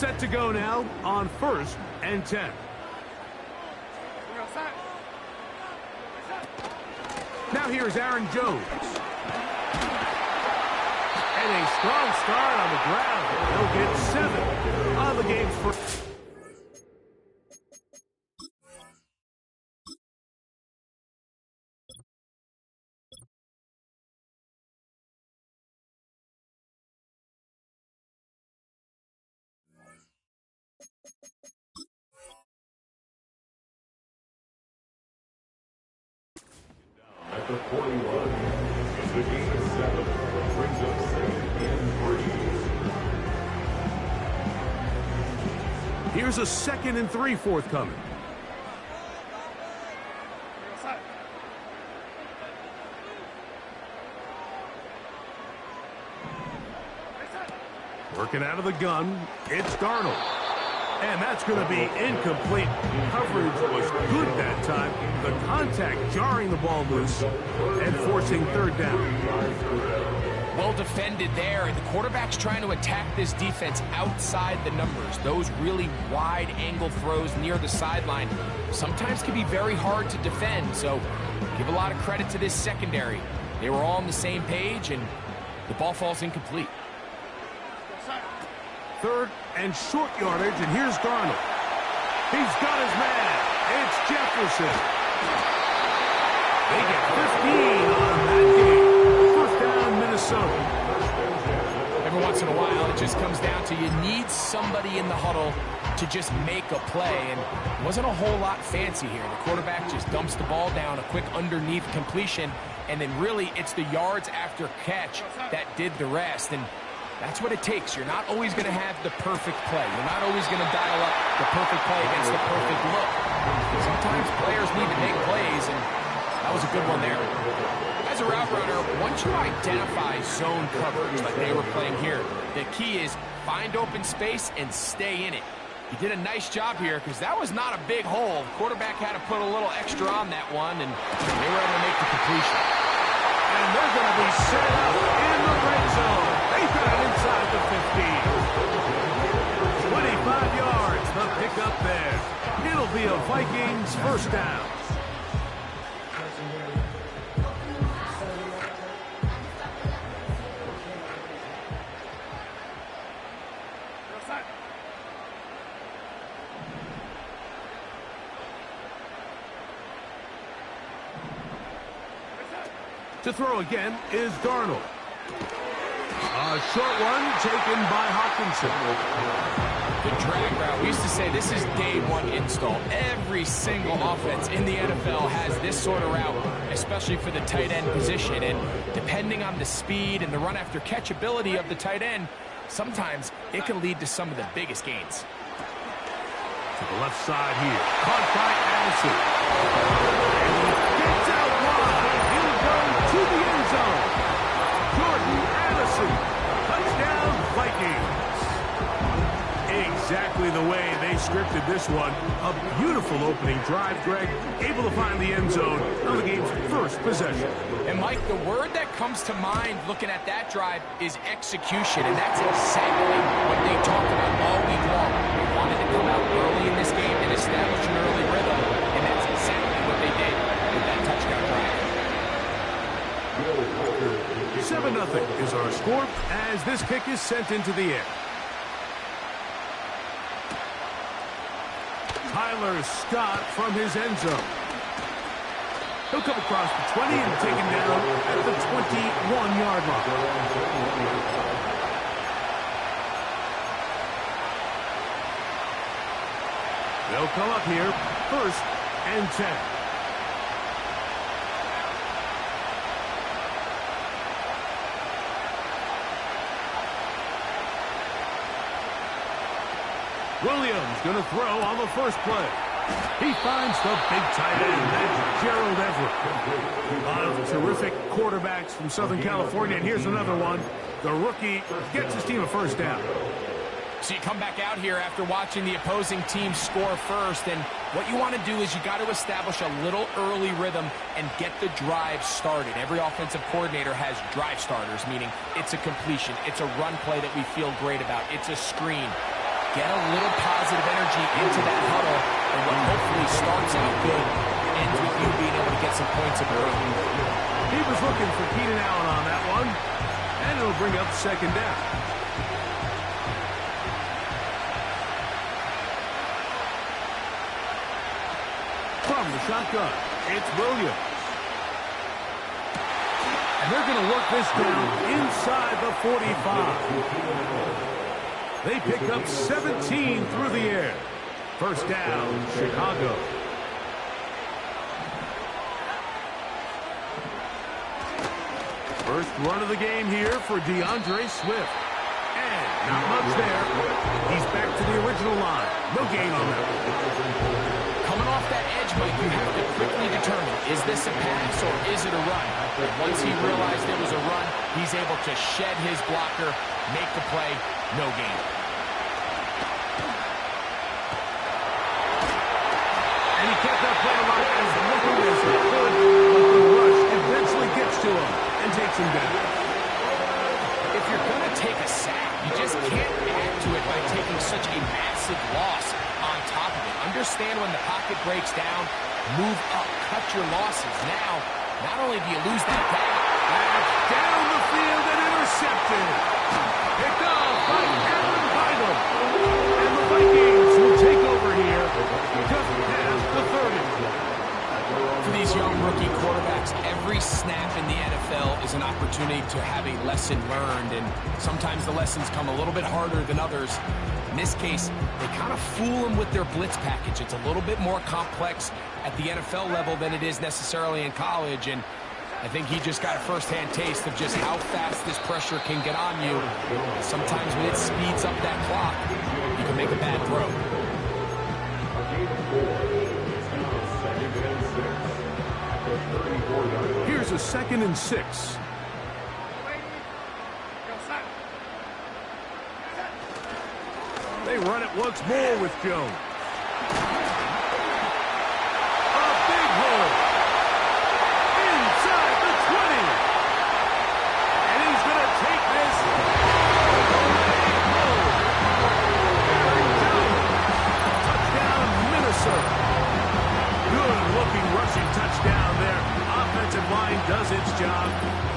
Set to go now on 1st and 10. Now here's Aaron Jones. And a strong start on the ground. He'll get 7 on the game's first. At the 41, the game is 7, brings up 2nd and 3. Here's a 2nd and 3 forthcoming. Working out of the gun, it's Darnold. And that's going to be incomplete. Coverage was good that time. The contact jarring the ball loose and forcing 3rd down. Well defended there, and the quarterback's trying to attack this defense outside the numbers. Those really wide angle throws near the sideline sometimes can be very hard to defend, so give a lot of credit to this secondary. They were all on the same page, and the ball falls incomplete. 3rd and short yardage, and here's Darnold. He's got his man. It's Jefferson. They get 15 on that game. 1st down, Minnesota. Every once in a while, it just comes down to you need somebody in the huddle to just make a play, and it wasn't a whole lot fancy here. The quarterback just dumps the ball down, a quick underneath completion, and then really it's the yards after catch that did the rest. And that's what it takes. You're not always going to have the perfect play. You're not always going to dial up the perfect play against the perfect look. Sometimes players need to make plays, and that was a good one there. As a route runner, once you identify zone coverage like they were playing here, the key is find open space and stay in it. You did a nice job here because that was not a big hole. The quarterback had to put a little extra on that one, and they were able to make the completion. And they're going to be set up in the red zone. They've got it inside the 15. 25 yards, the pickup there. It'll be a Vikings 1st down. To throw again is Darnold. A short one taken by Hawkinson. The drag route. We used to say this is day 1 install. Every single offense in the NFL has this sort of route, especially for the tight end position. And depending on the speed and the run after catch ability of the tight end, sometimes it can lead to some of the biggest gains. To the left side here. Caught by Addison. Gets out wide. He'll go to the end zone. Jordan Addison. Touchdown, Vikings. Exactly the way they scripted this one. A beautiful opening drive, Greg. Able to find the end zone on the game's 1st possession. And, Mike, the word that comes to mind looking at that drive is execution, and that's exactly what they talked about all week long. They wanted to come out early in this game and establish an early rhythm, and that's exactly what they did with that touchdown drive. 7-0 is our score as this kick is sent into the air. Tyler Scott from his end zone. He'll come across the 20 and taken down at the 21-yard line. They'll come up here, 1st and 10. Williams going to throw on the first play. He finds the big tight end. That's Gerald Everett. A lot of terrific quarterbacks from Southern California. And here's another one. The rookie gets his team a 1st down. So you come back out here after watching the opposing team score first, and what you want to do is you got to establish a little early rhythm and get the drive started. Every offensive coordinator has drive starters, meaning it's a completion, it's a run play that we feel great about, it's a screen. get a little positive energy into that huddle, and what hopefully starts out good ends with you being able to get some points of your own. He was looking for Keenan Allen on that one, and it'll bring up second down. From the shotgun, it's Williams. And they're going to work this down inside the 45. They pick up 17 through the air. First down, Chicago. First run of the game here for DeAndre Swift. And not much there. He's back to the original line. No gain on that. Coming off that edge, Mike, you have to quickly determine, is this a pass or is it a run? And once he realized it was a run, he's able to shed his blocker, make the play, no gain. And he kept that play alive as long as he could, but the rush eventually gets to him and takes him down. If you're going to take a sack, you just can't add to it by taking such a massive loss on top of it. Understand when the pocket breaks down, move up, cut your losses. Now, not only do you lose that back, down the field and intercepted. Picked off by Allen Weidl. And the Vikings will take over here just past the 30. For these young rookie quarterbacks, every snap in the NFL is an opportunity to have a lesson learned, and sometimes the lessons come a little bit harder than others. In this case, they kind of fool them with their blitz package. It's a little bit more complex at the NFL level than it is necessarily in college, and I think he just got a first-hand taste of just how fast this pressure can get on you. Sometimes when it speeds up that clock, you can make a bad throw. Here's a 2nd and 6. They run it once more with Jones. A big hole. Inside the 20. And he's going to take this. Touchdown, Minnesota. Good-looking rushing touchdown there. Offensive line does its job.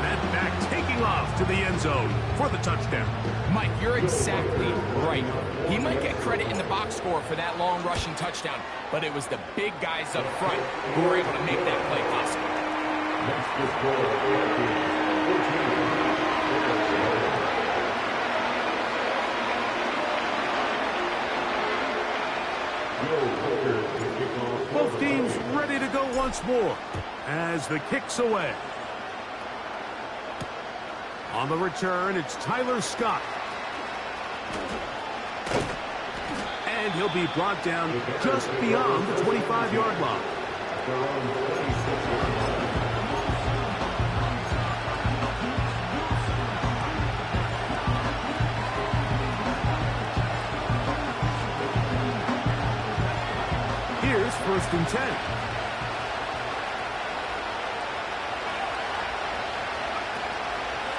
That back taking off to the end zone for the touchdown. Mike, you're exactly right. He might get credit in the box score for that long rushing touchdown, but it was the big guys up front who were able to make that play possible. Next to score, 14. Both teams ready to go once more as the kick's away. On the return, it's Tyler Scott. And he'll be brought down just beyond the 25-yard line. Here's 1st and 10.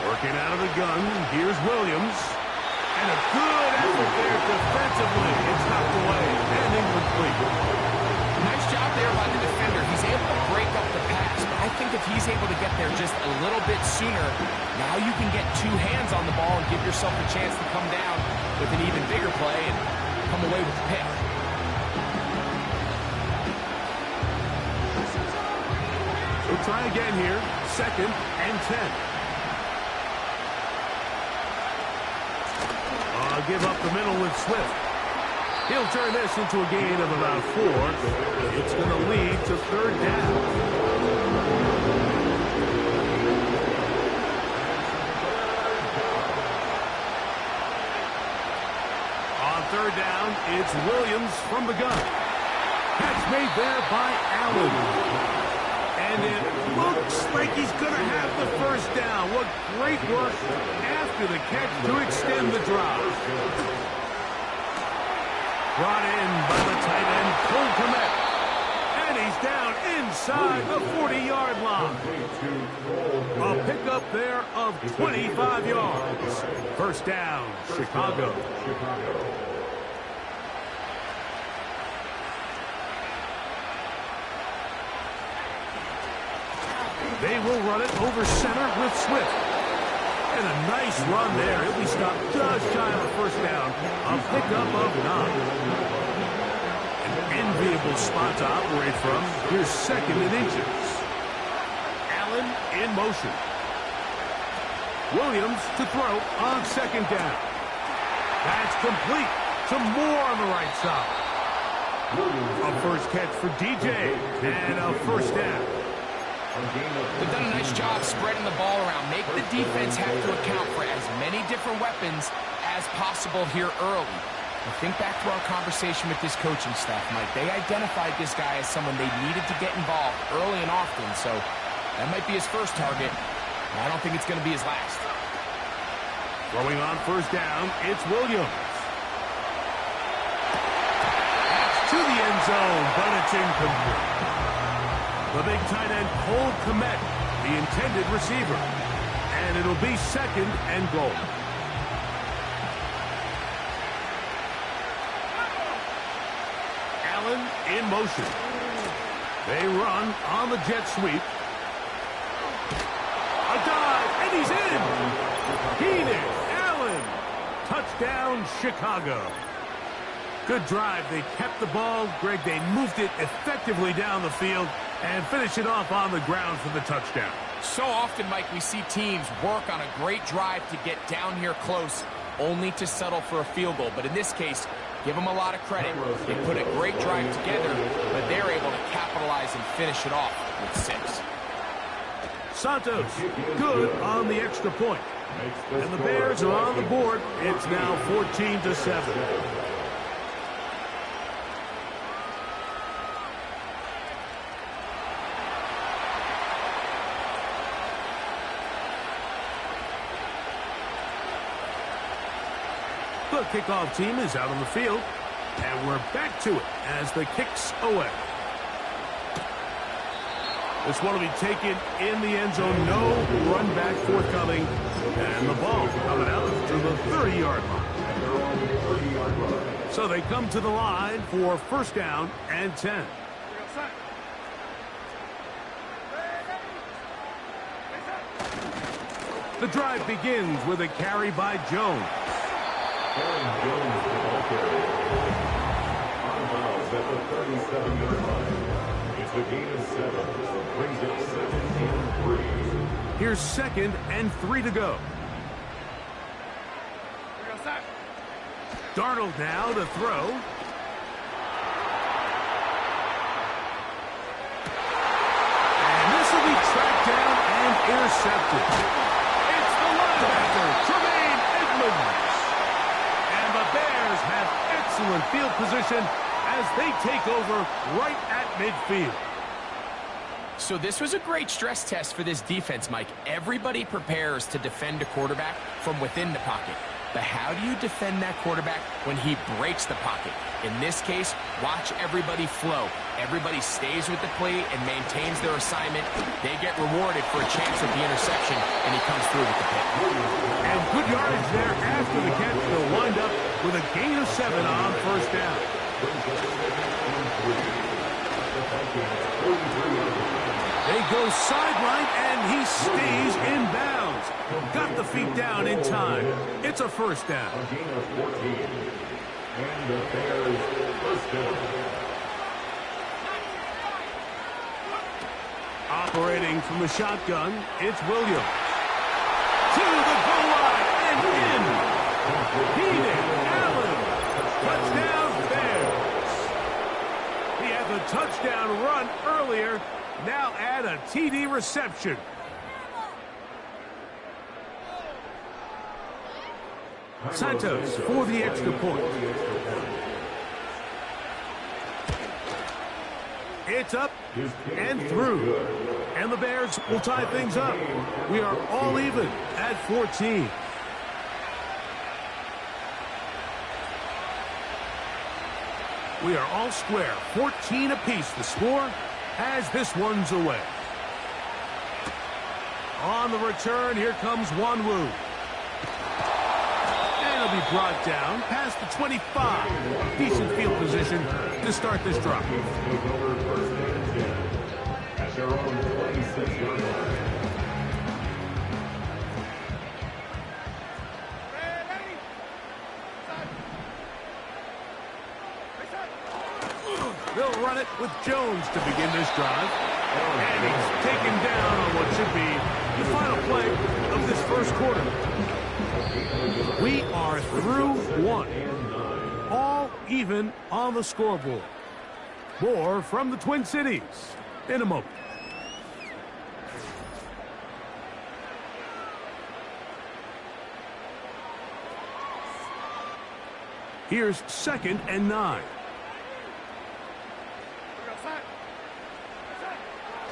Working out of the gun, here's Williams. And a good effort there defensively. It's knocked away and incomplete. Nice job there by the defender. He's able to break up the pass, but I think if he's able to get there just a little bit sooner, now you can get 2 hands on the ball and give yourself a chance to come down with an even bigger play and come away with the pick. We'll try again here. 2nd and 10. Give up the middle with Swift. He'll turn this into a gain of about 4. It's going to lead to 3rd down. On 3rd down, it's Williams from the gun. Catch made there by Allen. And it looks like he's going to have the 1st down. What great work after the catch to extend the drive. Brought in by the tight end, Cole Kmet. And he's down inside the 40-yard line. A pickup there of 25 yards. 1st down, Chicago. They will run it over center with Swift. And a nice run there. He'll be stopped just shy of a first down. A pickup of 9. An enviable spot to operate from. Here's second and inches. Allen in motion. Williams to throw on second down. That's complete. Some more on the right side. A first catch for DJ and a first down. They've done a nice job spreading the ball around. Make the defense have to account for as many different weapons as possible here early. And think back to our conversation with this coaching staff, Mike. They identified this guy as someone they needed to get involved early and often, so that might be his first target. I don't think it's going to be his last. Throwing on first down, it's Williams. To the end zone, but it's incomplete. The big tight end, Cole Kmet, the intended receiver. And it'll be second and goal. Allen in motion. They run on the jet sweep. A dive, and he's in. Keenan Allen. Touchdown, Chicago. Good drive. They kept the ball. Greg, they moved it effectively down the field and finished it off on the ground for the touchdown. So often, Mike, we see teams work on a great drive to get down here close, only to settle for a field goal. But in this case, give them a lot of credit. They put a great drive together, but they're able to capitalize and finish it off with 6. Santos, good on the extra point. And the Bears are on the board. It's now 14-7. The kickoff team is out on the field, and we're back to it as the kick's away. This one will be taken in the end zone. No run back forthcoming, and the ball coming out to the 30-yard line. So they come to the line for first down and 10. The drive begins with a carry by Jones. Aaron Jones, the ball carrier. On bounds at the 37-yard line. It's a gain of 7. Brings up 2nd and 3. Here's 2nd and 3 to go. Darnold now to throw. And this will be tracked down and intercepted. It's the linebacker, Tremaine Edmonds. And the Bears have excellent field position as they take over right at midfield. So this was a great stress test for this defense, Mike. Everybody prepares to defend a quarterback from within the pocket. But how do you defend that quarterback when he breaks the pocket? In this case, watch everybody flow. Everybody stays with the play and maintains their assignment. They get rewarded for a chance at the interception, and he comes through with the pick. And good yardage there after the catch. They'll wind up with a gain of 7 on first down. They go sideline, and he stays in bounds. Got the feet down in time. It's a first down. A gain of 14. And the Bears first down. Operating from the shotgun, it's Williams. To the goal line and in. Keenan Allen. Touchdown Bears. He had the touchdown run earlier. Now add a TD reception. Santos for the extra point. It's up and through. And the Bears will tie things up. We are all even at 14. We are all square. 14 apiece the score as this one's away. On the return, here comes Wanwu. And he'll be brought down past the 25. Decent field position to start this drive. At their own 26-yard line. They'll run it with Jones to begin this drive. And he's taken down on what should be the final play of this first quarter. We are through one. All even on the scoreboard. More from the Twin Cities in a moment. Here's 2nd and 9.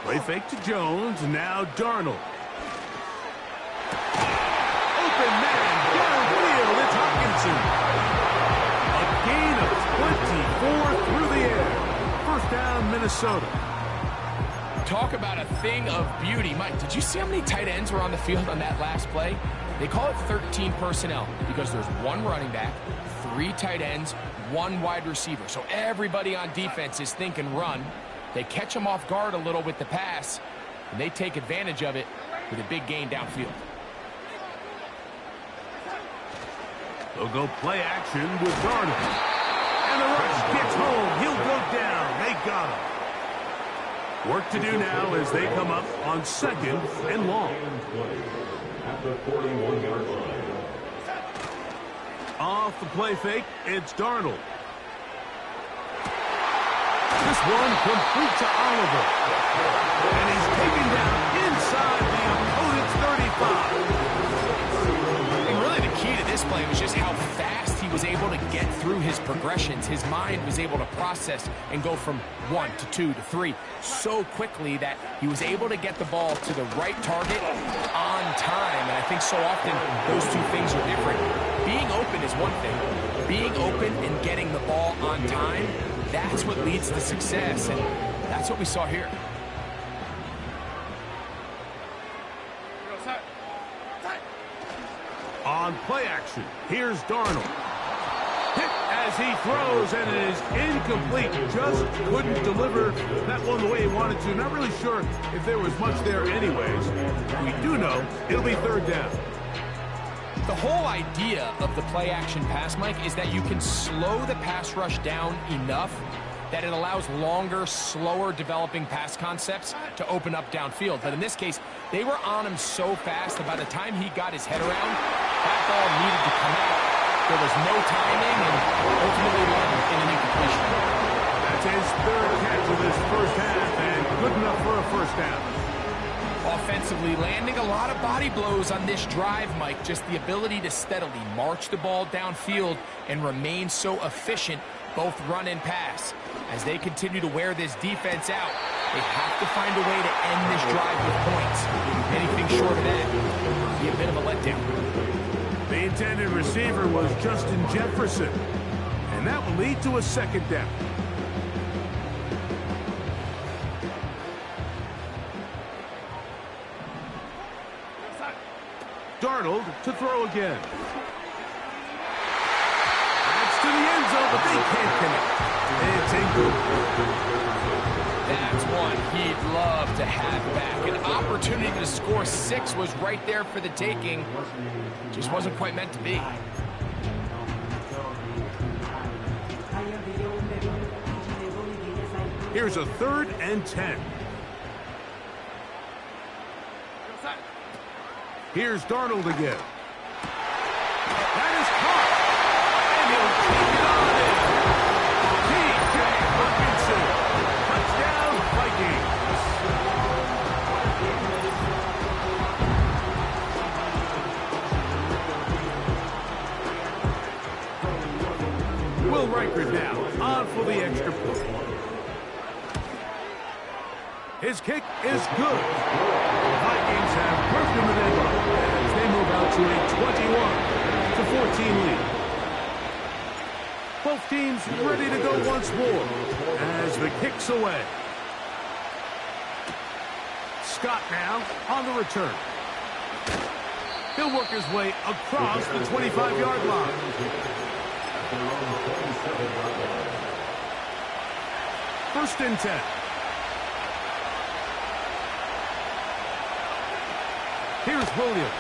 Play fake to Jones, now Darnold. Open man, downfield, it's Hockenson. A gain of 24 through the air. First down, Minnesota. Talk about a thing of beauty. Mike, did you see how many tight ends were on the field on that last play? They call it 13 personnel because there's one running back, 3 tight ends, 1 wide receiver. So everybody on defense is thinking run. They catch him off guard a little with the pass, and they take advantage of it with a big gain downfield. They'll go play action with Darnold. And the rush gets home. He'll go down. They got him. Work to do now as they come up on 2nd and long. At the 41-yard line. Off the play fake, it's Darnold. This one complete to Oliver. And he's taken down inside the opponent's 35. And really the key to this play was just how fast he was able to get through his progressions. His mind was able to process and go from 1 to 2 to 3 so quickly that he was able to get the ball to the right target on time. And I think so often those two things are different. Being open is one thing. Being open and getting the ball on time, that's what leads to success, and that's what we saw here. On play action, here's Darnold. Hit as he throws, and it is incomplete. Just couldn't deliver that one the way he wanted to. Not really sure if there was much there anyways. We do know it'll be 3rd down. The whole idea of the play-action pass, Mike, is that you can slow the pass rush down enough that it allows longer, slower developing pass concepts to open up downfield. But in this case, they were on him so fast that by the time he got his head around, that ball needed to come out. There was no timing and ultimately landed in an incompletion. That's his 3rd catch of this first half, and good enough for a first down. Offensively, landing a lot of body blows on this drive, Mike. Just the ability to steadily march the ball downfield and remain so efficient, both run and pass. As they continue to wear this defense out, they have to find a way to end this drive with points. Anything short of that would be a bit of a letdown. The intended receiver was Justin Jefferson, and that will lead to a 2nd down. Darnold to throw again. That's to the end zone, but they can't connect. It's incomplete. That's one he'd love to have back. An opportunity to score 6 was right there for the taking. Just wasn't quite meant to be. Here's a 3rd and 10. Here's Darnold again. That is caught. And he'll take it on in. T.J. Hockenson. Touchdown, Vikings. Will Reichert now on for the extra point. His kick is good. The Vikings have broken the deadlock as they move out to a 21-14 lead. Both teams ready to go once more as the kick's away. Scott now on the return. He'll work his way across the 25-yard line. First and 10. Here's Williams.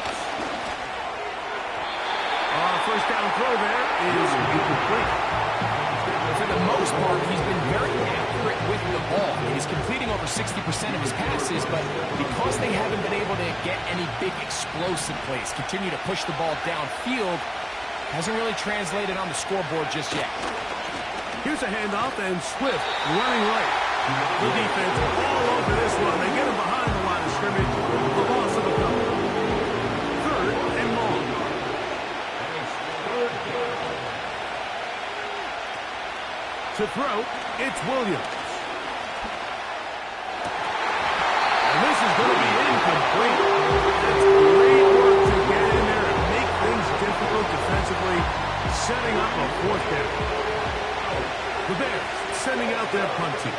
First down throw there is incomplete. For the most part, he's been very accurate with the ball. He's completing over 60% of his passes, but because they haven't been able to get any big explosive plays, continue to push the ball downfield, hasn't really translated on the scoreboard just yet. Here's a handoff, and Swift running right. The defense all over this one. They get him behind the line of scrimmage. The loss of a couple. 3rd and long. To throw, it's Williams. And this is going to be incomplete. That's great work to get in there and make things difficult defensively, setting up a 4th down. The Bears sending out their punt team.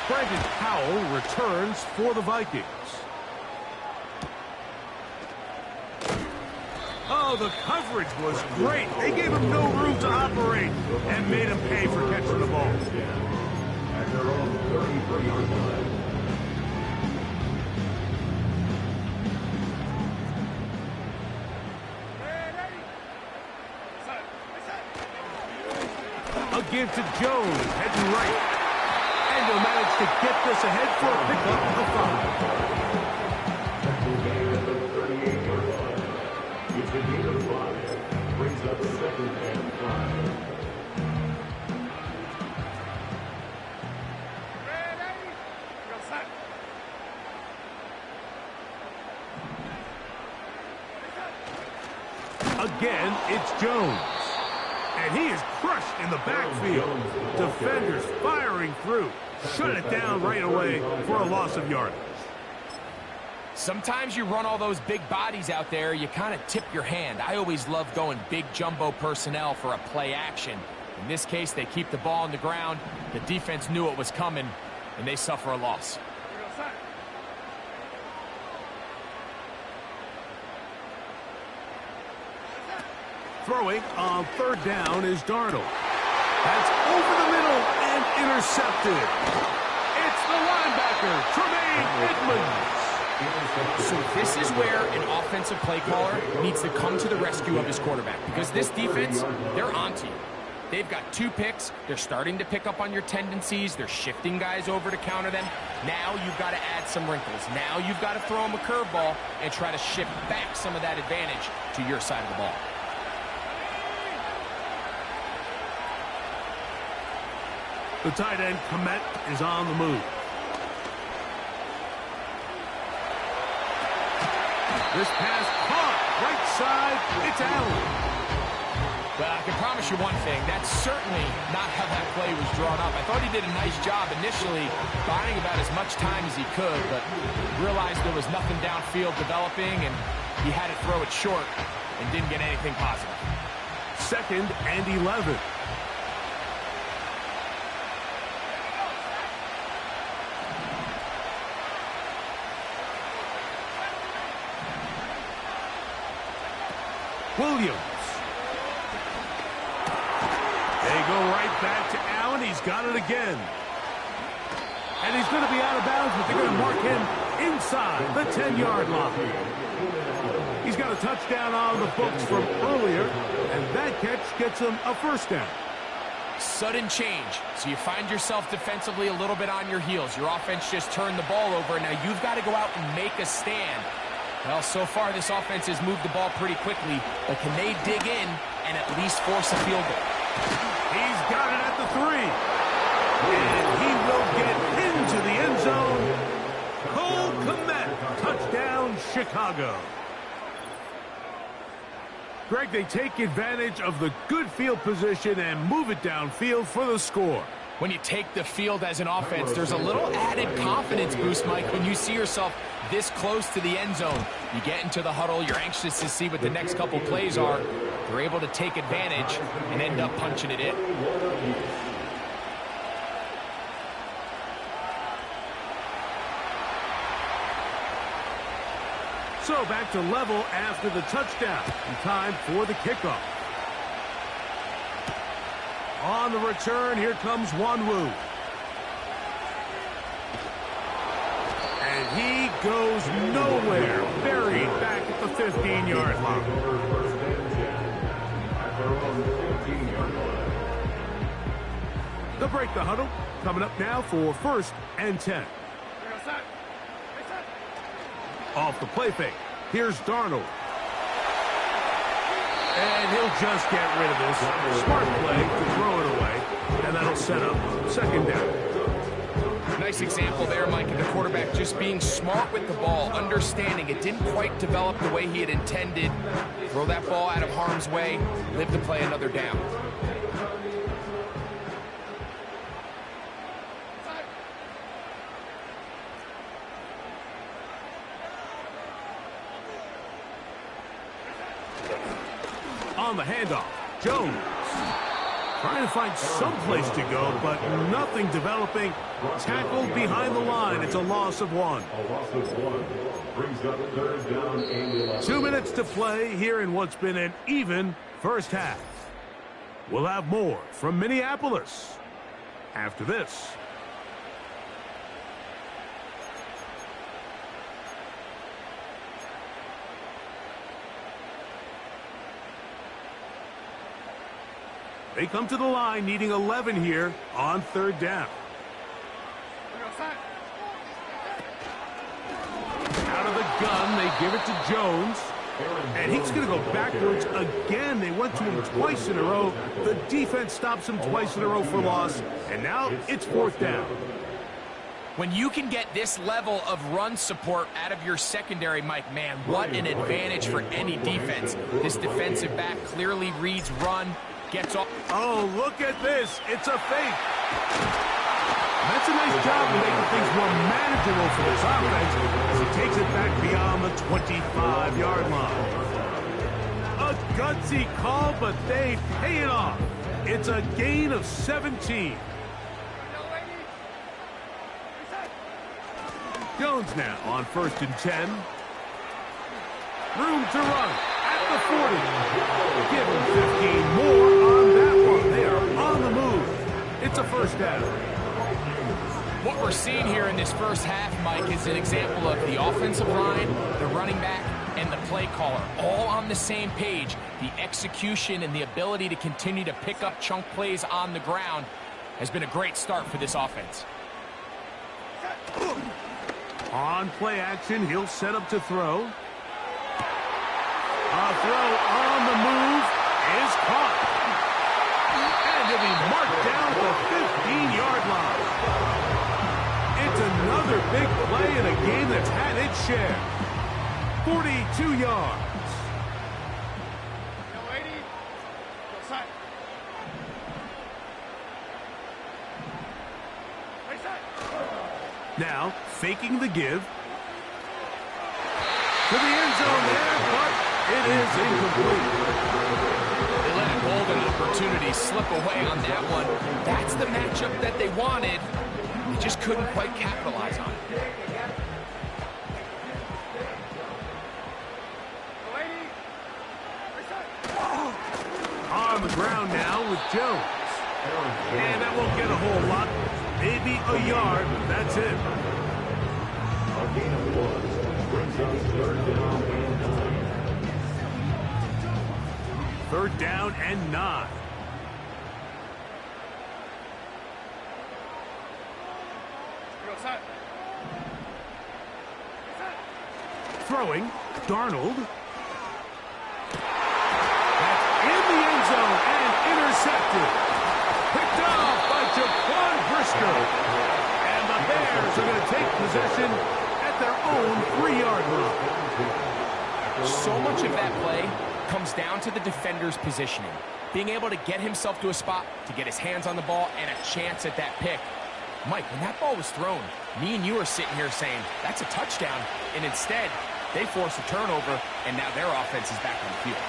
Brandon Powell returns for the Vikings. Oh, the coverage was great. They gave him no room to operate and made him pay for catching the ball. At their own 33-yard line. A give to Jones, heading right. And he'll manage to get this ahead for a pickup of 5. At the 38-yard line. It's a gain of 5. Brings up 2nd and 5. Again, it's Jones. And he is crushed in the backfield. Defenders firing through. Shut it down right away for a loss of yardage. Sometimes you run all those big bodies out there, you kind of tip your hand. I always love going big jumbo personnel for a play action. In this case, they keep the ball on the ground. The defense knew it was coming, and they suffer a loss. Throwing on 3rd down is Darnold. That's over the middle and intercepted. It's the linebacker, Tremaine Edmonds. So this is where an offensive play caller needs to come to the rescue of his quarterback, because this defense, they're onto you. They've got 2 picks. They're starting to pick up on your tendencies. They're shifting guys over to counter them. Now you've got to add some wrinkles. Now you've got to throw them a curveball and try to shift back some of that advantage to your side of the ball. The tight end, Komet, is on the move. This pass caught. Right side, it's Allen. Well, I can promise you one thing. That's certainly not how that play was drawn up. I thought he did a nice job initially buying about as much time as he could, but realized there was nothing downfield developing, and he had to throw it short and didn't get anything positive. 2nd and 11. Williams. They go right back to Allen. He's got it again. And he's going to be out of bounds, but they're going to mark him inside the 10-yard line. He's got a touchdown on the books from earlier, and that catch gets him a 1st down. Sudden change. So you find yourself defensively a little bit on your heels. Your offense just turned the ball over. Now you've got to go out and make a stand. Well, so far this offense has moved the ball pretty quickly, but can they dig in and at least force a field goal? He's got it at the 3. And he will get into the end zone. Cole Kmet, touchdown Chicago. Greg, they take advantage of the good field position and move it downfield for the score. When you take the field as an offense, there's a little added confidence boost, Mike, when you see yourself this close to the end zone. You get into the huddle, you're anxious to see what the next couple plays are. They're able to take advantage and end up punching it in. So back to level after the touchdown. And time for the kickoff. On the return, here comes Wanwu. And He goes nowhere. Buried back at the 15-yard line. First and 10 at their own 15-yard line. They'll break the huddle. Coming up now for 1st and 10. Off the play fake. Here's Darnold. And he'll just get rid of this. Smart play to throw it away. And that'll set up 2nd down. Nice example there, Mike, of the quarterback just being smart with the ball, understanding it didn't quite develop the way he had intended. Throw that ball out of harm's way, live to play another down. On the handoff, Jones. Trying to find some place to go, but nothing developing. Tackled behind the line. It's a loss of 1. A loss of 1 brings up 3rd down and 11. 2 minutes to play here in what's been an even first half. We'll have more from Minneapolis after this. They come to the line needing 11 here on 3rd down. Out of the gun, they give it to Jones. And he's going to go backwards again. They went to him twice in a row. The defense stops him twice in a row for loss. And now it's 4th down. When you can get this level of run support out of your secondary, Mike, man, what an advantage for any defense. This defensive back clearly reads run, gets off. Oh, look at this. It's a fake. That's a nice job of making things more manageable for this offense as he takes it back beyond the 25-yard line. A gutsy call, but they pay it off. It's a gain of 17. Jones now on 1st and 10. Room to run at the 40. Give him 15 more on that one. They are on the move. It's a 1st down. What we're seeing here in this first half, Mike, is an example of the offensive line, the running back, and the play caller all on the same page. The execution and the ability to continue to pick up chunk plays on the ground has been a great start for this offense. On play action, he'll set up to throw. A throw on the move is caught. And he'll be marked down at the 15-yard line. It's another big play in a game that's had its share. 42 yards. Now, faking the give. To the end zone there, but it is incomplete. They let a golden opportunity slip away on that one. That's the matchup that they wanted. They just couldn't quite capitalize on it. On the ground now with Jones. And that won't get a whole lot. Maybe a yard. That's it. A gain of 1 brings us 3rd down and 9. 3rd down and 9. Throwing, Darnold. That's in the end zone and intercepted. Picked off by Jaquan Brisker. And the Bears are going to take possession at their own 3-yard line. So much of that play comes down to the defender's positioning. Being able to get himself to a spot, to get his hands on the ball, and a chance at that pick. Mike, when that ball was thrown, me and you are sitting here saying, that's a touchdown. And instead, they force a turnover, and now their offense is back on the field.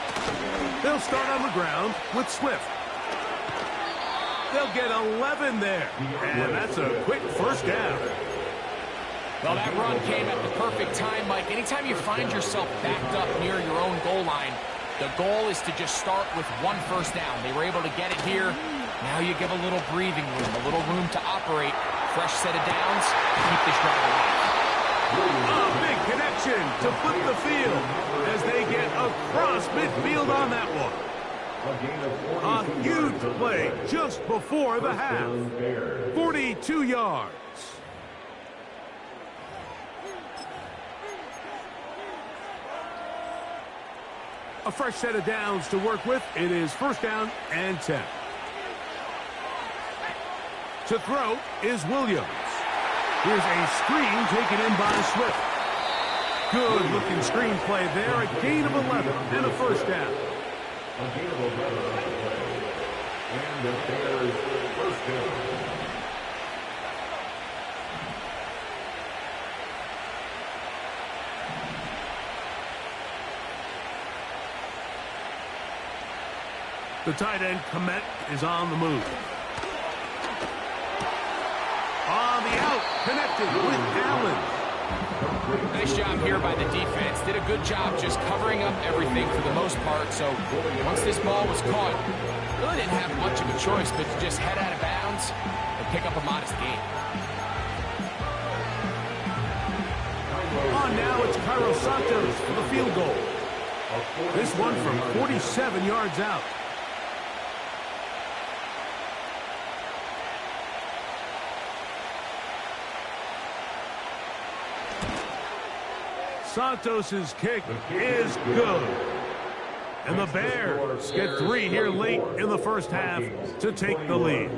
They'll start on the ground with Swift. They'll get 11 there. And that's a quick 1st down. Well, that run came at the perfect time, Mike. Anytime you find yourself backed up near your own goal line, the goal is to just start with 1 first down. They were able to get it here. Now you give a little breathing room, a little room to operate. Fresh set of downs, keep this drive alive. A big connection to flip the field as they get across midfield on that one. A huge play just before the half. 42 yards. A fresh set of downs to work with. It is first down and 10. To throw is Williams. Here's a screen taken in by Swift. Good-looking screen play there. A gain of 11 and a first down. A gain of 11 on the play. And the Bears first down. The tight end, Komet, is on the move. On the out, connected with Allen. Nice job here by the defense. Did a good job just covering up everything for the most part. So once this ball was caught, really didn't have much of a choice but to just head out of bounds and pick up a modest gain. On now, it's Cairo Santos for the field goal. This one from 47 yards out. Santos's kick is good. And the Bears get 3 here late in the first half to take the lead.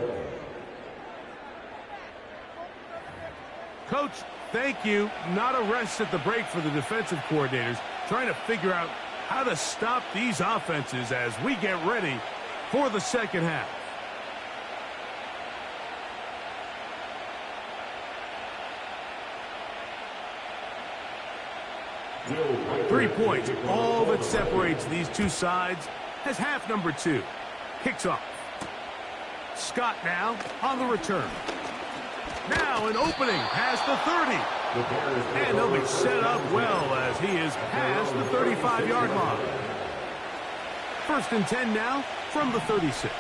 Coach, thank you. Not a rest at the break for the defensive coordinators, trying to figure out how to stop these offenses as we get ready for the second half. Three points, all that separates these two sides as half number 2 kicks off. Scott now on the return. Now an opening past the 30. And they'll be set up well as he is past the 35-yard line. First and 10 now from the 36.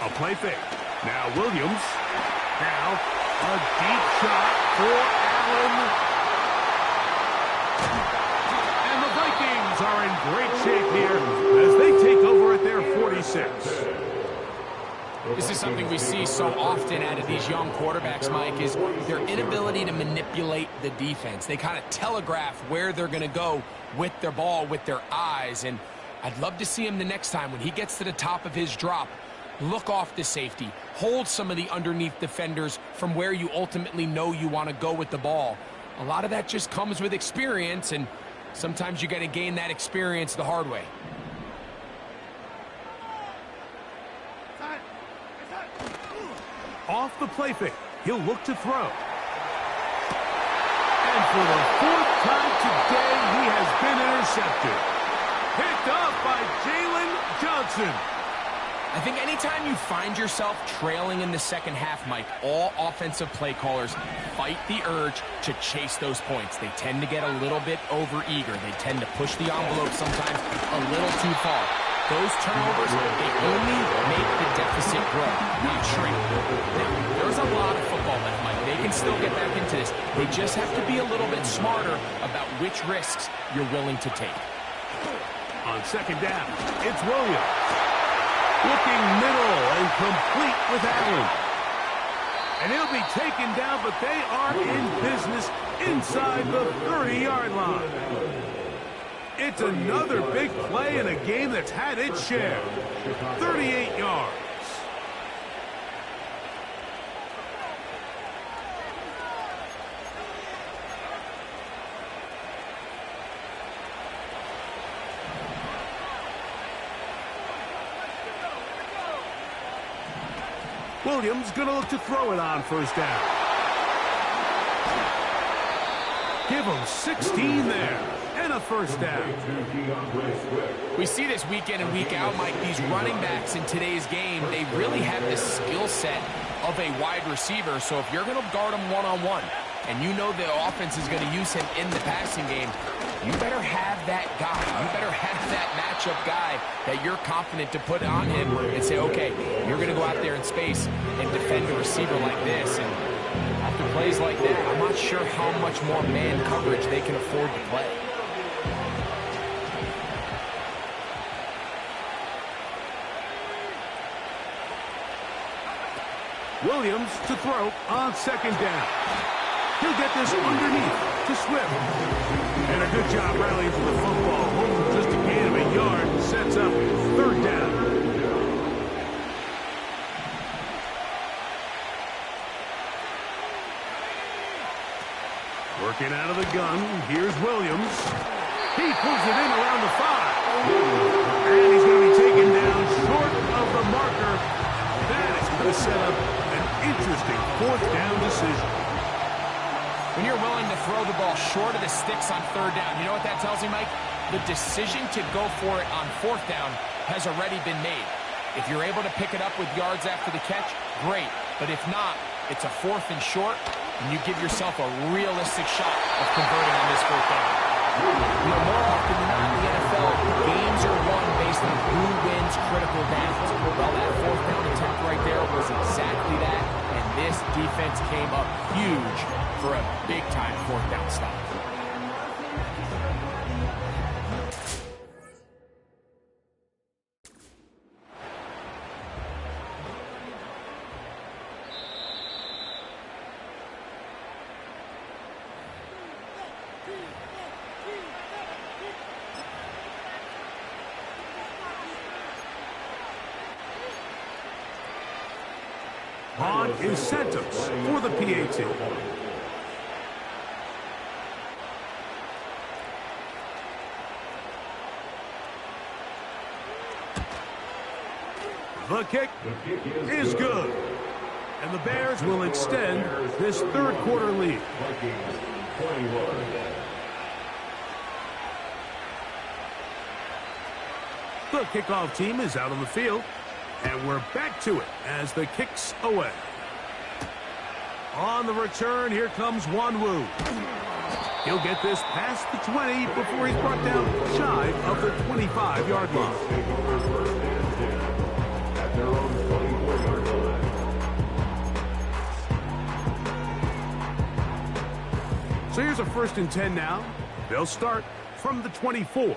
A play fake. Now Williams. Now a deep shot for Allen. And the Vikings are in great shape here as they take over at their 46. This is something we see so often out of these young quarterbacks, Mike, is their inability to manipulate the defense. They kind of telegraph where they're going to go with their ball, with their eyes. And I'd love to see him the next time when he gets to the top of his drop. Look off the safety. Hold some of the underneath defenders from where you ultimately know you want to go with the ball. A lot of that just comes with experience, and sometimes you got to gain that experience the hard way. Off the play fake, he'll look to throw. And for the 4th time today, he has been intercepted. Picked up by Jalen Johnson. I think anytime you find yourself trailing in the second half, Mike, all offensive play callers fight the urge to chase those points. They tend to get a little bit overeager. They tend to push the envelope sometimes a little too far. Those turnovers, they only make the deficit grow, not shrink. Now, there's a lot of football left, Mike. They can still get back into this. They just have to be a little bit smarter about which risks you're willing to take. On second down, it's Williams. Looking middle and complete with Allen. And he'll be taken down, but they are in business inside the 30-yard line. It's another big play in a game that's had its share. 38 yards. Williams going to look to throw it on first down. Give him 16 there. And a first down. We see this week in and week out, Mike. These running backs in today's game, they really have this skill set of a wide receiver. So if you're going to guard him one-on-one, and you know the offense is going to use him in the passing game, you better have that guy. You better have that matchup guy that you're confident to put on him and say, okay, you're going to go out there in space and defend a receiver like this. And After plays like that, I'm not sure how much more man coverage they can afford to play. Williams to throw on second down. He'll get this underneath to Swift. And a good job rallying for the football. Home just a gain of a yard. Sets up third down. Working out of the gun. Here's Williams. He pulls it in around the 5. And he's going to be taken down short of the marker. That is going to set up an interesting fourth down decision. When you're willing to throw the ball short of the sticks on third down, you know what that tells me, Mike? The decision to go for it on fourth down has already been made. If you're able to pick it up with yards after the catch, great. But if not, it's a fourth and short, and you give yourself a realistic shot of converting on this fourth down. You know, more often than not in the NFL, games are won based on who wins critical downs. Well, that fourth down attempt right there was exactly that, and this defense came up huge for a big-time fourth down stop. On is Santos for the PAT. The kick is good. And the Bears will extend this third quarter lead. The kickoff team is out on the field. And we're back to it as the kick's away. On the return, here comes Wanwu. He'll get this past the 20 before he's brought down shy of the 25-yard line. At their own 24-yard line. So here's a 1st and 10 now. They'll start from the 24.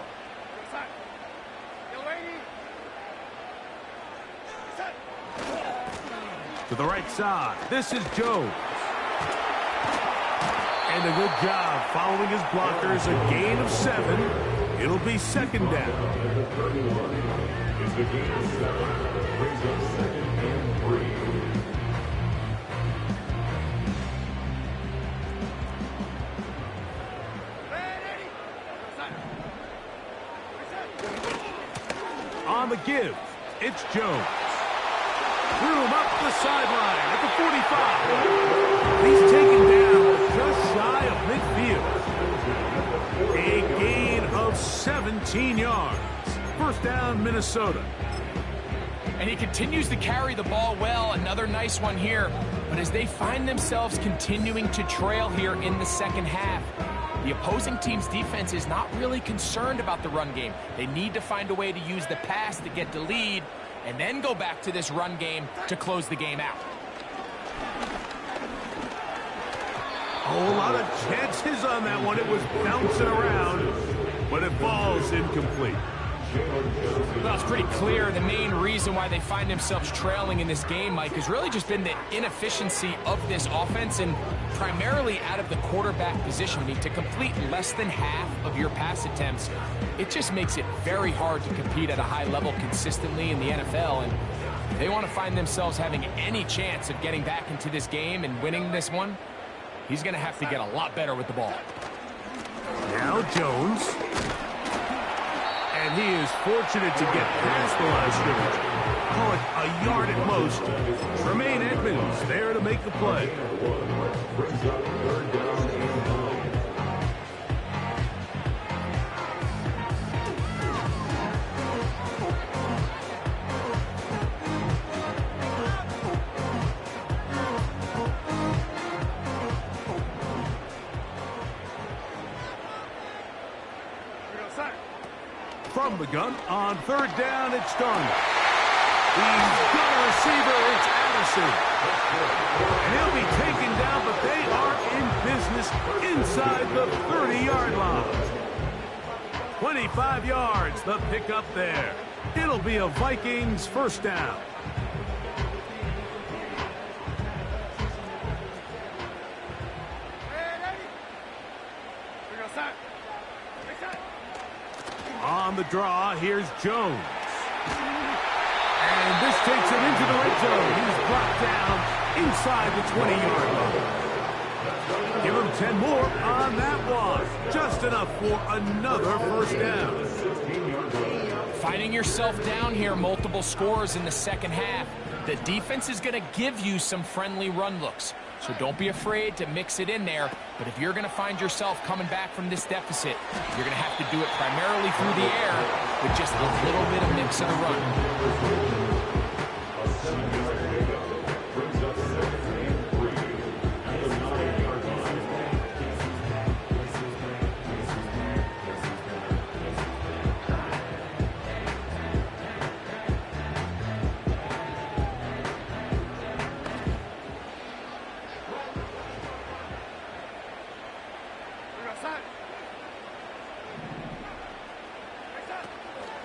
To the right side, this is Jones. And a good job following his blockers, a gain of 7. It'll be second down. The 31 is the gain of 7. Brings up 2nd and 3. On the give, it's Jones. Threw him up the sideline at the 45. He's taken down just shy of midfield. A gain of 17 yards. First down, Minnesota. And he continues to carry the ball well. Another nice one here. But as they find themselves continuing to trail here in the second half, the opposing team's defense is not really concerned about the run game. They need to find a way to use the pass to get the lead and then go back to this run game to close the game out. A whole lot of chances on that one. It was bouncing around, but it falls incomplete. Well, it's pretty clear the main reason why they find themselves trailing in this game, Mike, has really just been the inefficiency of this offense and primarily out of the quarterback position. I mean, to complete less than half of your pass attempts, it just makes it very hard to compete at a high level consistently in the NFL. And if they want to find themselves having any chance of getting back into this game and winning this one, he's going to have to get a lot better with the ball. Now Jones. And he is fortunate to get past the line of scrimmage. Call it a yard at most. Tremaine Edmonds there to make the play. Brings up 3rd down and 9. From the gun, on 3rd down, it's Darnold. He's got a receiver, it's Addison. And he'll be taken them down, but they are in business inside the 30-yard line. 25 yards, the pickup there. It'll be a Vikings first down. On the draw, here's Jones. And this takes him into the red zone. He's brought down inside the 20-yard line. Give him 10 more on that one. Just enough for another first down. Finding yourself down here, multiple scores in the second half. The defense is going to give you some friendly run looks. So don't be afraid to mix it in there. But if you're going to find yourself coming back from this deficit, you're going to have to do it primarily through the air with just a little bit of mix of the run.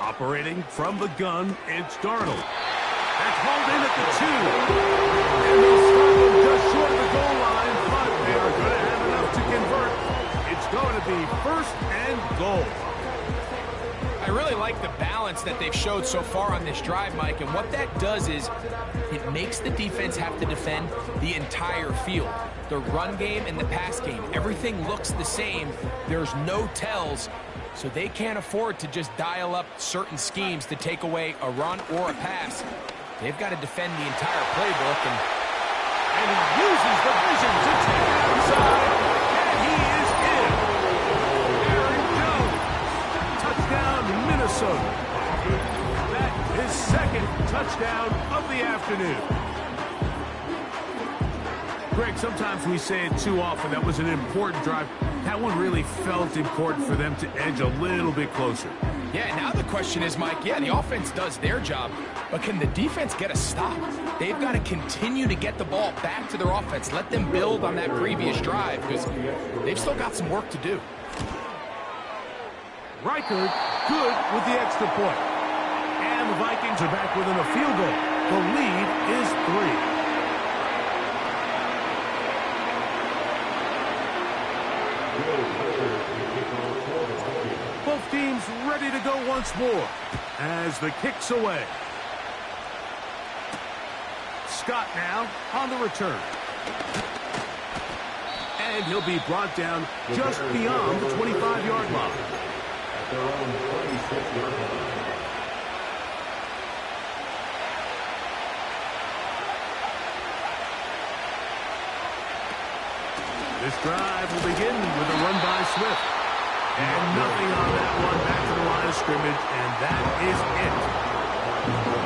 Operating from the gun, it's Darnold. That's hauled in at the 2. And they'll stop him just short of the goal line, but they are going to have enough to convert. It's going to be first and goal. I really like the balance that they've showed so far on this drive, Mike, and what that does is it makes the defense have to defend the entire field. The run game and the pass game, everything looks the same. There's no tells. So they can't afford to just dial up certain schemes to take away a run or a pass. They've got to defend the entire playbook. And he uses the vision to take it outside. And he is in. Aaron Jones. Touchdown, Minnesota. That is second touchdown of the afternoon. Greg, sometimes we say it too often. That was an important drive. That one really felt important for them to edge a little bit closer. Yeah, now the question is, Mike, yeah, the offense does their job, but can the defense get a stop? They've got to continue to get the ball back to their offense. Let them build on that previous drive because they've still got some work to do. Reichard, good with the extra point. And the Vikings are back within a field goal. The lead is 3. Both teams ready to go once more as the kick's away. Scott now on the return. And he'll be brought down just beyond the 25-yard line. At their own 26-yard line. This drive will begin with a run by Swift. And nothing on that one back to the line of scrimmage, and that is it.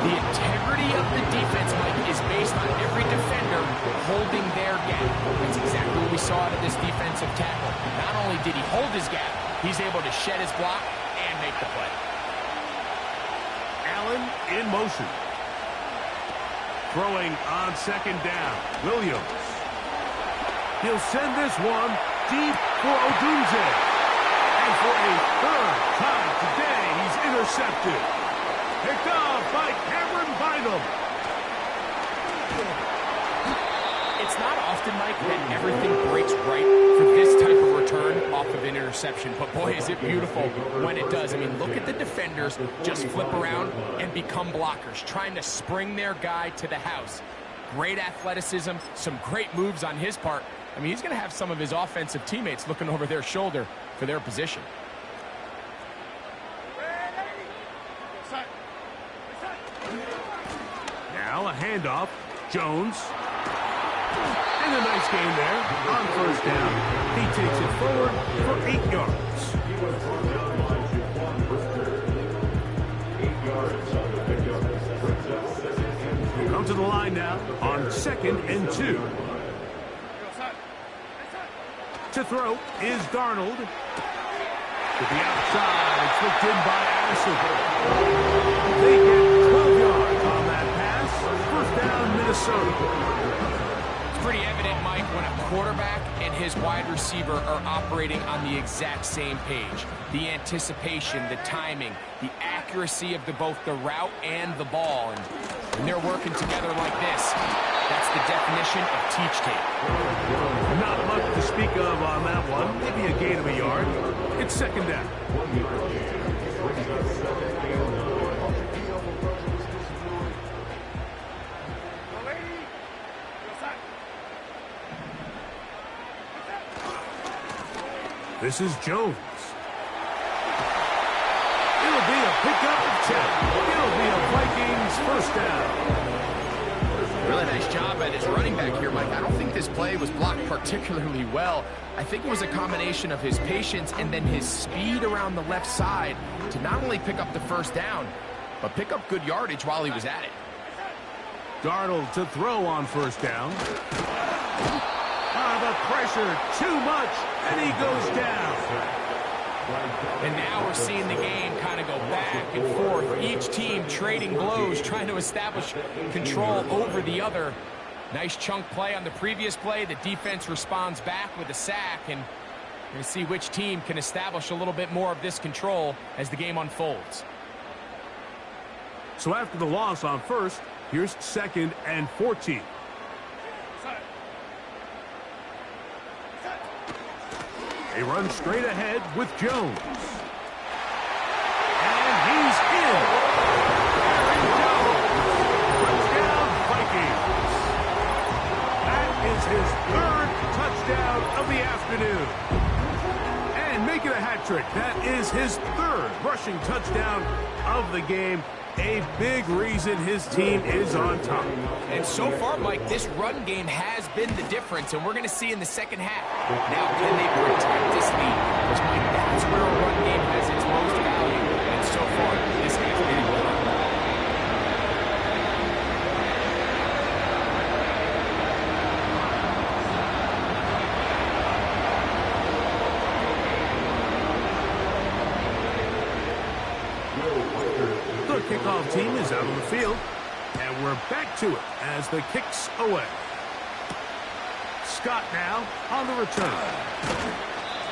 The integrity of the defense, Mike, is based on every defender holding their gap. That's exactly what we saw out of this defensive tackle. Not only did he hold his gap, he's able to shed his block and make the play. Allen in motion. Throwing on second down. Williams. He'll send this one deep for Odunze. And for a third time today, he's intercepted. Picked off by Cameron Bynum. It's not often, Mike, that everything breaks right for this type of return off of an interception. But, boy, is it beautiful when it does. I mean, look at the defenders just flip around and become blockers, trying to spring their guy to the house. Great athleticism, some great moves on his part. I mean, he's going to have some of his offensive teammates looking over their shoulder for their position. Now a handoff. Jones. And a nice game there on first down. He takes it forward for 8 yards. He was brought down by Jaquan Brisker. 8 yards on the pickup. Brings up second and 2. Come to the line now on 2nd and 2. To throw is Darnold. To the outside, it's flicked in by Addison. They get 12 yards on that pass. First down, Minnesota. It's pretty evident, Mike, when a his wide receiver are operating on the exact same page. The anticipation, the timing, the accuracy of both the route and the ball. And when they're working together like this, that's the definition of teach tape. Not much to speak of on that one. Maybe a gain of a yard. It's second down. This is Jones. It'll be a pickup of 10. It'll be a Vikings first down. Really nice job at his running back here, Mike. I don't think this play was blocked particularly well. I think it was a combination of his patience and then his speed around the left side to not only pick up the first down, but pick up good yardage while he was at it. Darnold to throw on first down. The pressure, too much, and he goes down. And now we're seeing the game kind of go back and forth. Each team trading blows, trying to establish control over the other. Nice chunk play on the previous play. The defense responds back with a sack, and we're going to see which team can establish a little bit more of this control as the game unfolds. So after the loss on first, here's 2nd and 14. They run straight ahead with Jones. And he's in. Aaron Jones. Touchdown, Vikings. That is his 3rd touchdown of the afternoon. And make it a hat trick. That is his 3rd rushing touchdown of the game. A big reason his team is on top. And so far, Mike, this run game has been the difference, and we're going to see in the second half. Now, can they protect this lead? Because, Mike, that's where a run game has its most value. And so far, this has been well. The kickoff team is out on the field, and we're back to it as the kick's away. Scott now on the return.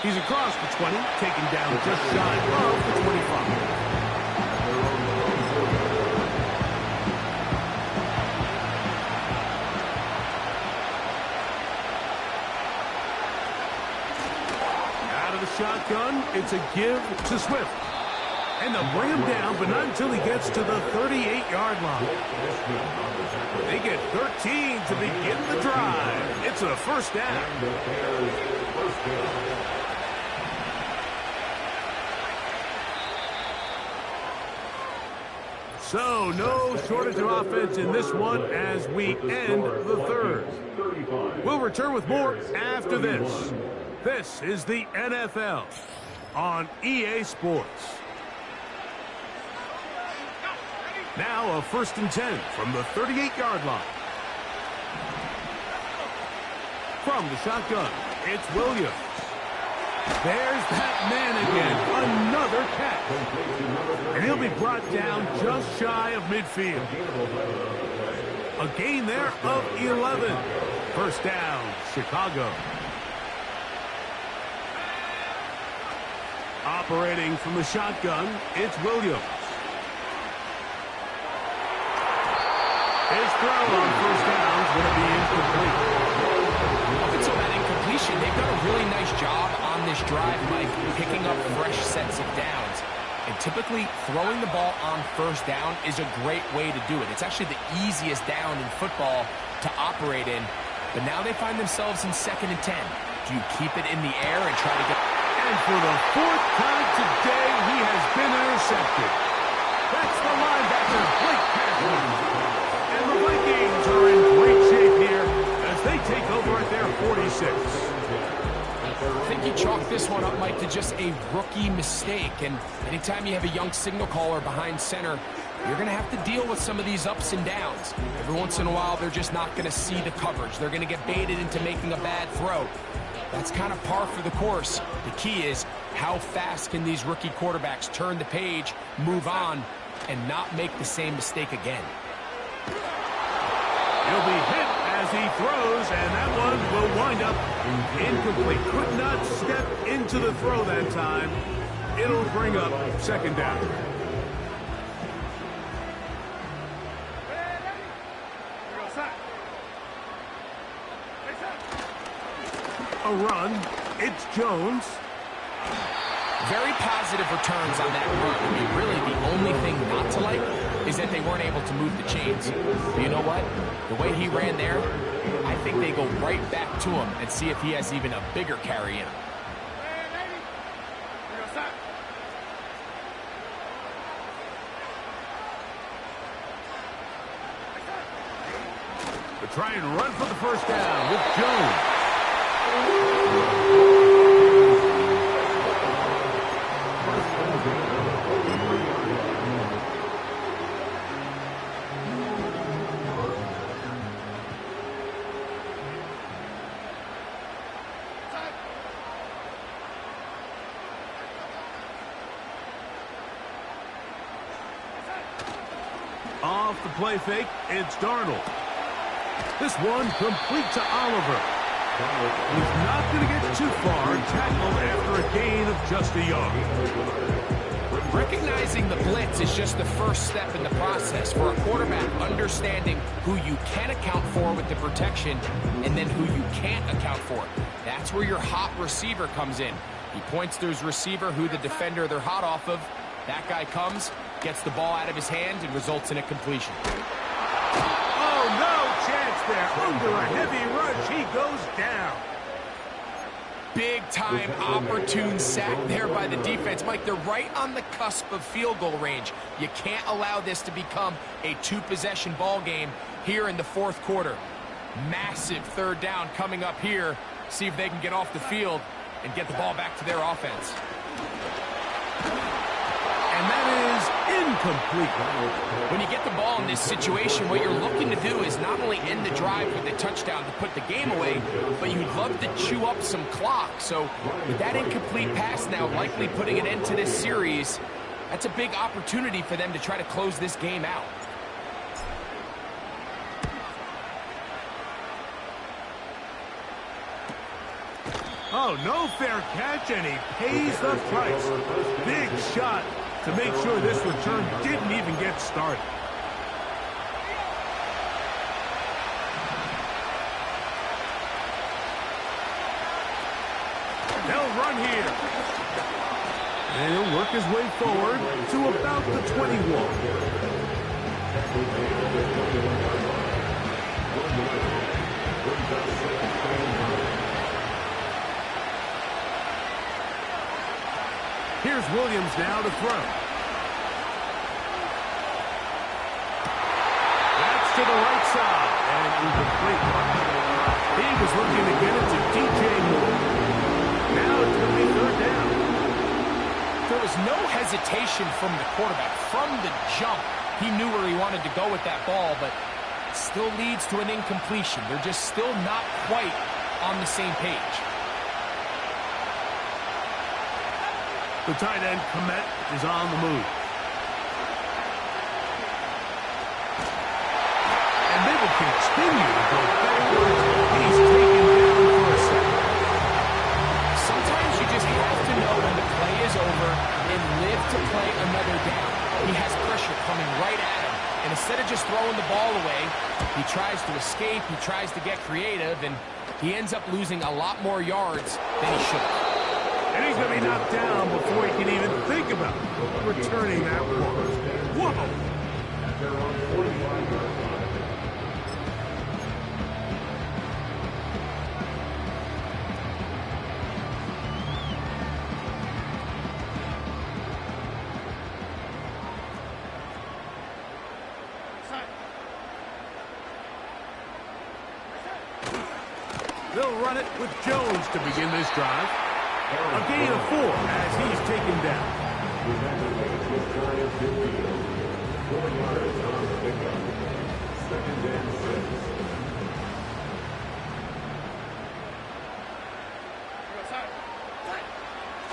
He's across the 20, taken down just shy of the 25. Out of the shotgun, it's a give to Swift. And they'll bring him down, but not until he gets to the 38-yard line. They get 13 to begin the drive. It's a first down. So no shortage of offense in this one as we end the 3rd. We'll return with more after this. This is the NFL on EA Sports. Now a 1st and 10 from the 38-yard line. From the shotgun, it's Williams. There's that man again, another catch. And he'll be brought down just shy of midfield. A gain there of 11. First down, Chicago. Operating from the shotgun, it's Williams. His throw on first down is going to be incomplete. Up until that incompletion, they've done a really nice job on this drive, Mike, picking up fresh sets of downs. And typically, throwing the ball on first down is a great way to do it. It's actually the easiest down in football to operate in. But now they find themselves in 2nd and 10. Do you keep it in the air and try to get... And for the 4th time today, he has been intercepted. That's the linebacker, Blake Patrick. And the Vikings are in great shape here as they take over at their 46. I think you chalk this one up, Mike, to just a rookie mistake. And anytime you have a young signal caller behind center, you're going to have to deal with some of these ups and downs. Every once in a while, they're just not going to see the coverage. They're going to get baited into making a bad throw. That's kind of par for the course. The key is how fast can these rookie quarterbacks turn the page, move on, and not make the same mistake again. He'll be hit as he throws, and that one will go. Wind up. Incomplete. Could not step into the throw that time. It'll bring up second down. A run. It's Jones. Very positive returns on that run. I mean, really, the only thing not to like is that they weren't able to move the chains. But you know what? The way he ran there, I think they go right back to him and see if he has even a bigger carry in him. They try and run for the first down with Jones. Off the play fake, it's Darnold. This one complete to Oliver. He's not going to get too far, tackled after a gain of just a yard. Recognizing the blitz is just the first step in the process for a quarterback, understanding who you can account for with the protection and then who you can't account for. That's where your hot receiver comes in. He points to his receiver, who the defender they're hot off of. That guy comes, gets the ball out of his hand, and results in a completion. Oh, no chance there. Under a heavy rush, he goes down. Big-time opportune sack there by the defense. Mike, they're right on the cusp of field goal range. You can't allow this to become a two-possession ball game here in the fourth quarter. Massive third down coming up here. See if they can get off the field and get the ball back to their offense. And that is incomplete. When you get the ball in this situation, what you're looking to do is not only end the drive with a touchdown to put the game away, but you'd love to chew up some clock. So with that incomplete pass now likely putting an end to this series, that's a big opportunity for them to try to close this game out. Oh, no fair catch, and he pays the price. Big shot to make sure this return didn't even get started. They'll run here. And he'll work his way forward to about the 21. Here's Williams now to throw. That's to the right side, and incomplete. He was looking to get it to DJ Moore. Now it's going to be third down. There was no hesitation from the quarterback. From the jump, he knew where he wanted to go with that ball, but it still leads to an incompletion. They're just still not quite on the same page. The tight end, Komet, is on the move. And they will continue to go backwards. He's taken down for a second. Sometimes you just have to know when the play is over and live to play another down. He has pressure coming right at him. And instead of just throwing the ball away, he tries to escape, he tries to get creative, and he ends up losing a lot more yards than he should have. And he's going to be knocked down before he can even think about returning that one. Whoa! They'll run it with Jones to begin this drive. A gain of 4 as he's taken down.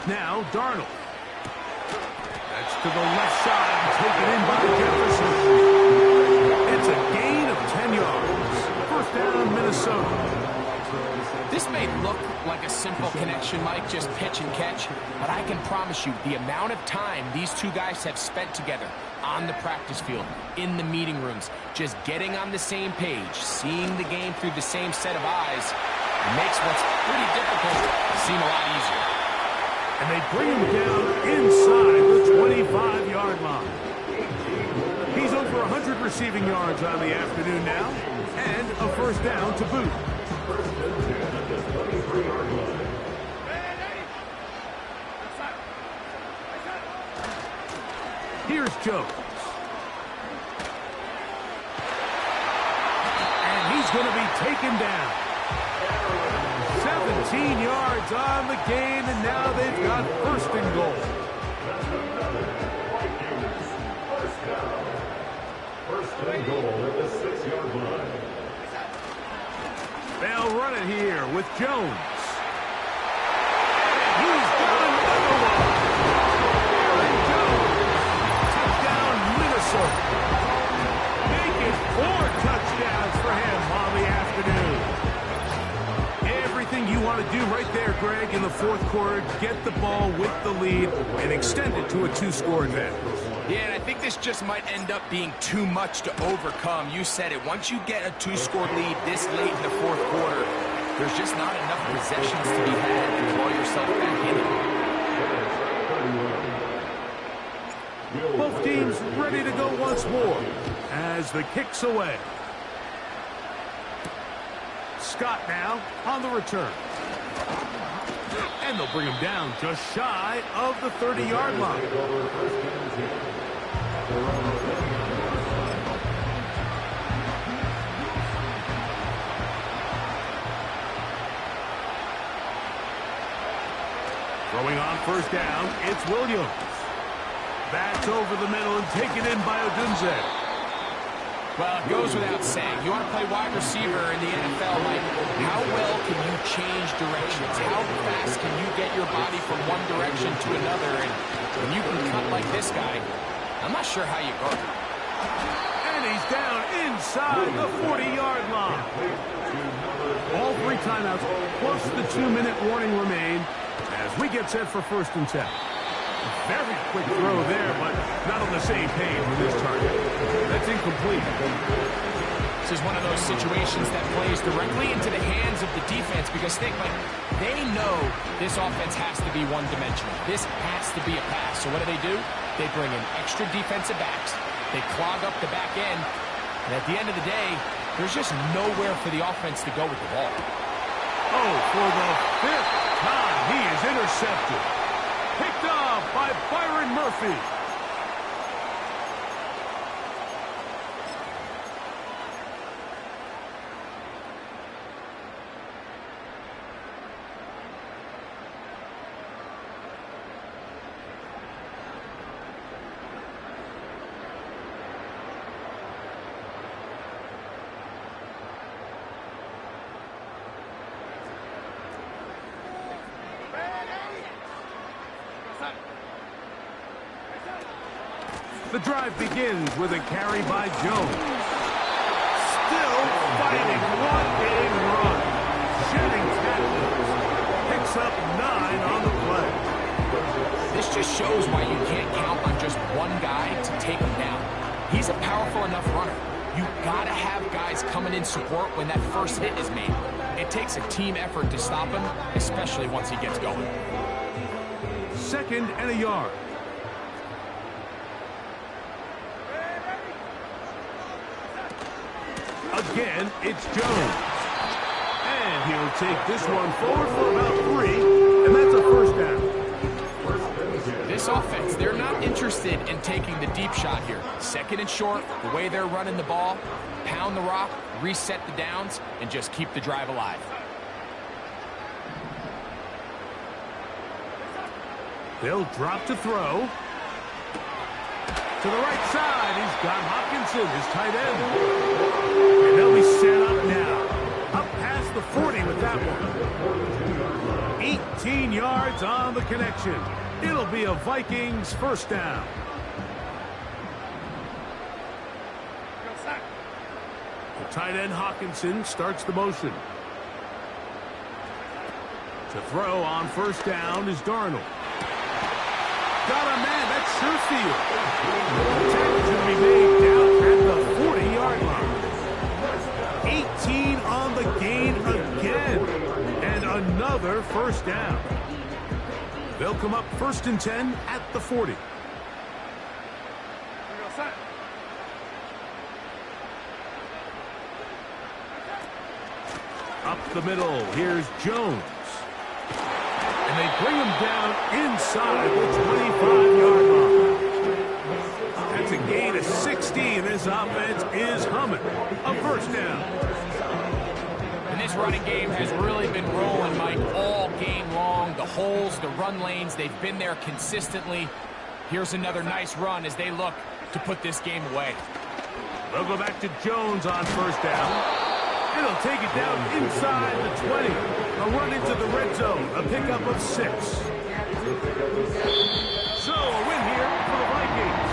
Now Darnold. That's to the left side, taken in by Jefferson. It's a gain of 10 yards. First down, Minnesota. connection, Mike, just pitch and catch. But I can promise you, the amount of time these two guys have spent together on the practice field, in the meeting rooms, just getting on the same page, seeing the game through the same set of eyes, makes what's pretty difficult seem a lot easier. And they bring him down inside the 25-yard line. He's over 100 receiving yards on the afternoon now, and a first down to boot. Here's Jones. And he's going to be taken down. 17 yards on the gain, and now they've got first and goal. First and goal at the 6-yard line. They'll run it here with Jones. And he's got another one. Aaron Jones. Touchdown, Minnesota. Make it 4 touchdowns for him on the afternoon. Everything you want to do right there, Greg, in the fourth quarter, get the ball with the lead and extend it to a 2-score advantage. Yeah, and I think this just might end up being too much to overcome. You said it. Once you get a 2-score lead this late in the fourth quarter, there's just not enough possessions to be had to draw yourself back in it. Both teams ready to go once more as the kick's away. Scott now on the return. And they'll bring him down just shy of the 30-yard line. Throwing on first down, it's Williams. That's over the middle and taken in by Odunze. Well, it goes without saying. You want to play wide receiver in the NFL, like, how well can you change directions? How fast can you get your body from one direction to another? And when you can cut like this guy, I'm not sure how you guard him. And he's down inside the 40-yard line. All 3 timeouts plus the 2-minute warning remain as we get set for first and 10. Very quick throw there, but not on the same page with this target. That's incomplete. This is one of those situations that plays directly into the hands of the defense because, think, like, they know this offense has to be one-dimensional. This has to be a pass. So what do? They bring in extra defensive backs. They clog up the back end. And at the end of the day, there's just nowhere for the offense to go with the ball. Oh, for the 5th time, he is intercepted. Picked off by Byron Murphy. The drive begins with a carry by Jones. Still fighting. What a run. Shedding tackles. Picks up 9 on the play. This just shows why you can't count on just one guy to take him down. He's a powerful enough runner. You gotta have guys coming in support when that first hit is made. It takes a team effort to stop him, especially once he gets going. 2nd and a yard. Again, it's Jones. And he'll take this one forward for about 3, and that's a first down. This offense, they're not interested in taking the deep shot here. 2nd and short, the way they're running the ball, pound the rock, reset the downs, and just keep the drive alive. They'll drop to throw. To the right side, he's got Hockenson, his tight end. And they'll be set up now. Up past the 40 with that one. 18 yards on the connection. It'll be a Vikings first down. The tight end Hockenson starts the motion. To throw on first down is Darnold. Got a man. That's Sherfield. Tackle to be made down at the 40-yard line. 18 on the gain again. And another first down. They'll come up 1st and 10 at the 40. Up the middle, here's Jones. And they bring him down inside the 25-yard line. That's a gain of 60, and this offense is humming. A first down. And this running game has really been rolling, Mike, all game long. The holes, the run lanes, they've been there consistently. Here's another nice run as they look to put this game away. They'll go back to Jones on first down. It'll take it down inside the 20. A run into the red zone. A pickup of 6. So a win here for the Vikings.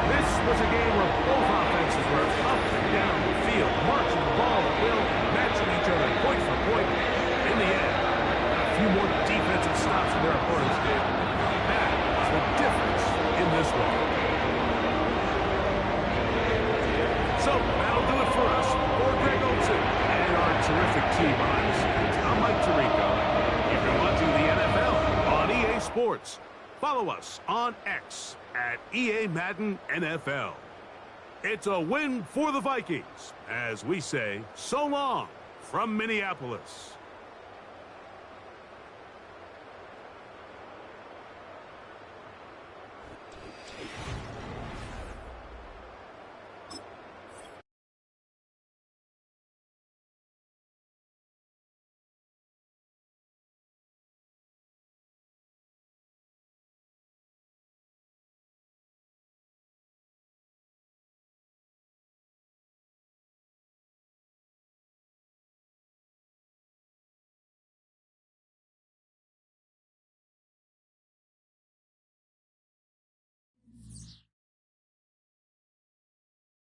This was a game where both offenses were up and down the field, marching the ball at will, matching each other point for point. In the end, a few more defensive stops than their opponents did. That was the difference in this one. So that'll do it for us. For Greg Olsen and our terrific team behind the scenes, I'm Mike Tirico. You've been watching the NFL on EA Sports. Follow us on X at EA Madden NFL. It's a win for the Vikings as we say so long from Minneapolis.